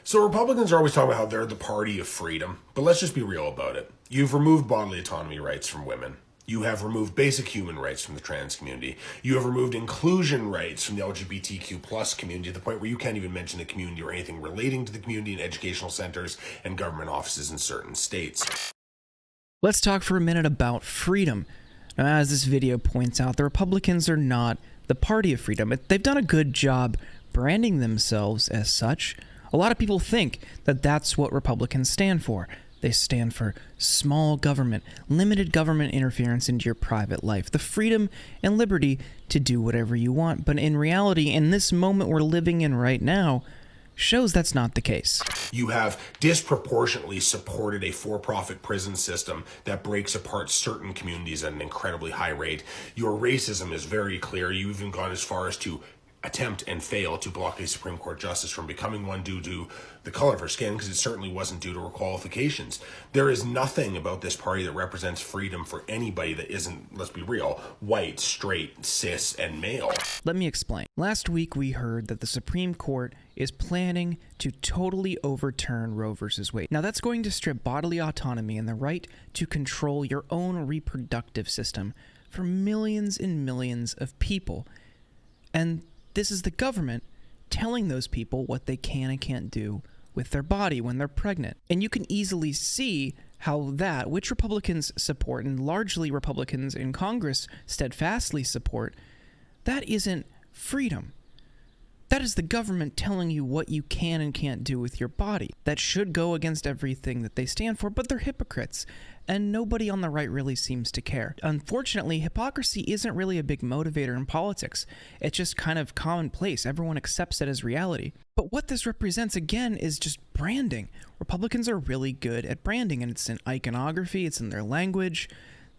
So Republicans are always talking about how they're the party of freedom, but let's just be real about it. You've removed bodily autonomy rights from women. You have removed basic human rights from the trans community. You have removed inclusion rights from the LGBTQ plus community to the point where you can't even mention the community or anything relating to the community in educational centers and government offices in certain states. Let's talk for a minute about freedom. Now, as this video points out, the Republicans are not the party of freedom. They've done a good job branding themselves as such. A lot of people think that that's what Republicans stand for. They stand for small government, limited government interference into your private life, the freedom and liberty to do whatever you want. But in reality, in this moment we're living in right now, shows that's not the case. You have disproportionately supported a for-profit prison system that breaks apart certain communities at an incredibly high rate. Your racism is very clear. You've even gone as far as to attempt and fail to block a Supreme Court justice from becoming one due to the color of her skin, because it certainly wasn't due to her qualifications. There is nothing about this party that represents freedom for anybody that isn't, let's be real, white, straight, cis, and male. Let me explain. Last week we heard that the Supreme Court is planning to totally overturn Roe v. Wade. Now that's going to strip bodily autonomy and the right to control your own reproductive system for millions and millions of people. And this is the government telling those people what they can and can't do with their body when they're pregnant. And you can easily see how that, which Republicans support, and largely Republicans in Congress steadfastly support, that isn't freedom. That is the government telling you what you can and can't do with your body. That should go against everything that they stand for, but they're hypocrites, and nobody on the right really seems to care. Unfortunately, hypocrisy isn't really a big motivator in politics. It's just kind of commonplace. Everyone accepts it as reality. But what this represents, again, is just branding. Republicans are really good at branding, and it's in iconography, it's in their language,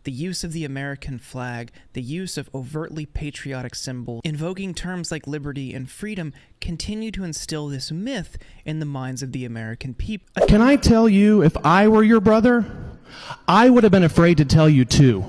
the use of the American flag, the use of overtly patriotic symbols, invoking terms like liberty and freedom continue to instill this myth in the minds of the American people. Can I tell you, if I were your brother, I would have been afraid to tell you too.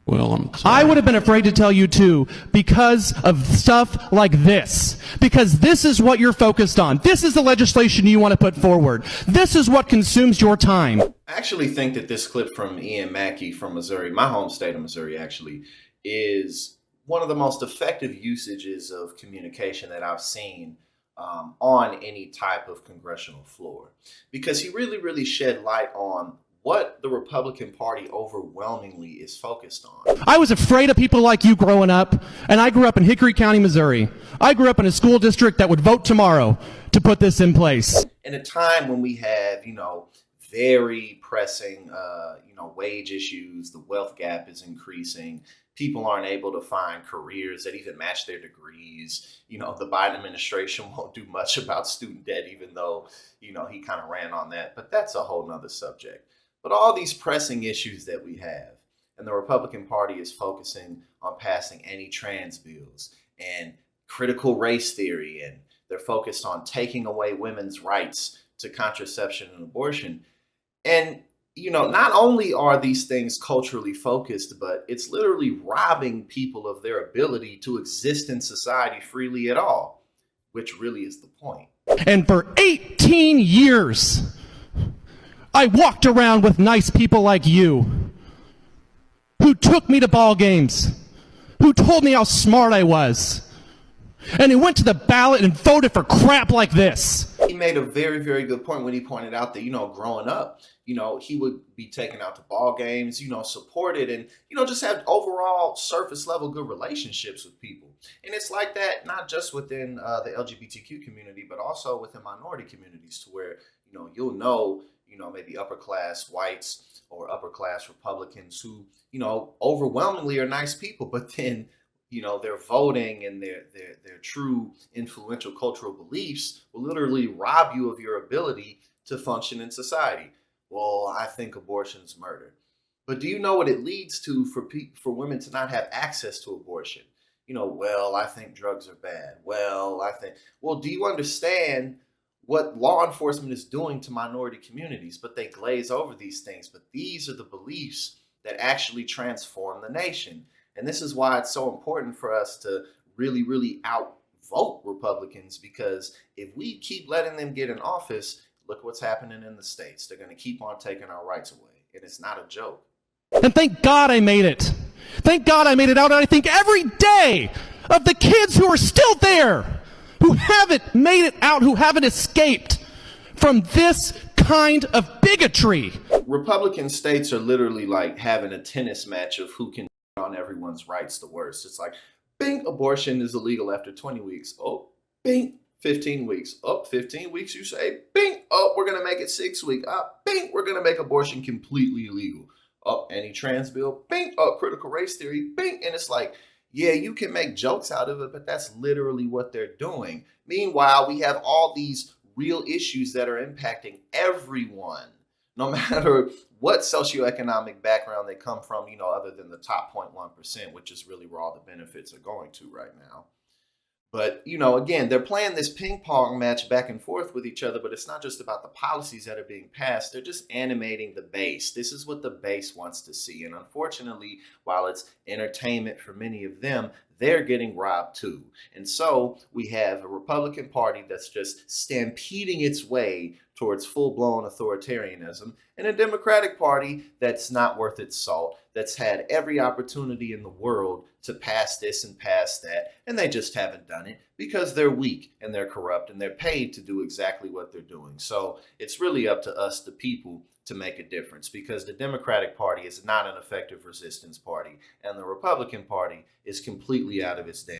Well, I'm sorry. I would have been afraid to tell you too because of stuff like this. Because this is what you're focused on. This is the legislation you want to put forward. This is what consumes your time. I actually think that this clip from Ian Mackey from Missouri, my home state of Missouri actually, is one of the most effective usages of communication that I've seen on any type of congressional floor. Because he really shed light on what the Republican Party overwhelmingly is focused on. I was afraid of people like you growing up, and I grew up in Hickory County, Missouri. I grew up in a school district that would vote tomorrow to put this in place. In a time when we have, very pressing, wage issues, the wealth gap is increasing, people aren't able to find careers that even match their degrees. The Biden administration won't do much about student debt, even though, he kind of ran on that. But that's a whole nother subject. But all these pressing issues that we have, and the Republican Party is focusing on passing anti-trans bills and critical race theory, and they're focused on taking away women's rights to contraception and abortion. And, not only are these things culturally focused, but it's literally robbing people of their ability to exist in society freely at all, which really is the point. And for 18 years, I walked around with nice people like you who took me to ball games, who told me how smart I was, and who went to the ballot and voted for crap like this. He made a very good point when he pointed out that, growing up, he would be taken out to ball games, supported and, just have overall surface level good relationships with people. And it's like that, not just within the LGBTQ community, but also within minority communities to where, you'll know, maybe upper class whites or upper class Republicans who, overwhelmingly are nice people, but then, their voting and their true influential cultural beliefs will literally rob you of your ability to function in society. Well, I think abortion's murder. But do you know what it leads to for women to not have access to abortion? Well, I think drugs are bad. Well, do you understand what law enforcement is doing to minority communities? But they glaze over these things. But these are the beliefs that actually transform the nation. And this is why it's so important for us to really vote Republicans, because if we keep letting them get in office, look what's happening in the states. They're going to keep on taking our rights away. And it's not a joke. And thank God I made it. Thank God I made it out. And I think every day of the kids who are still there, who haven't made it out, who haven't escaped from this kind of bigotry. Republican states are literally like having a tennis match of who can on everyone's rights the worst. It's like, bing, abortion is illegal after 20 weeks. Oh, bing, 15 weeks. Oh, 15 weeks, you say. Bing, oh, we're going to make it 6 weeks. Bing, we're going to make abortion completely illegal. Oh, anti-trans bill. Bing, oh, critical race theory. Bing, and it's like, yeah, you can make jokes out of it, but that's literally what they're doing. Meanwhile, we have all these real issues that are impacting everyone, no matter what socioeconomic background they come from, other than the top 0.1%, which is really where all the benefits are going to right now. But, again, they're playing this ping pong match back and forth with each other, but it's not just about the policies that are being passed. They're just animating the base. This is what the base wants to see. And unfortunately, while it's entertainment for many of them, they're getting robbed too. And so we have a Republican Party that's just stampeding its way towards full-blown authoritarianism, and a Democratic Party that's not worth its salt, that's had every opportunity in the world to pass this and pass that, and they just haven't done it because they're weak and they're corrupt and they're paid to do exactly what they're doing. So it's really up to us, the people, to make a difference, because the Democratic Party is not an effective resistance party, and the Republican Party is completely out of its damn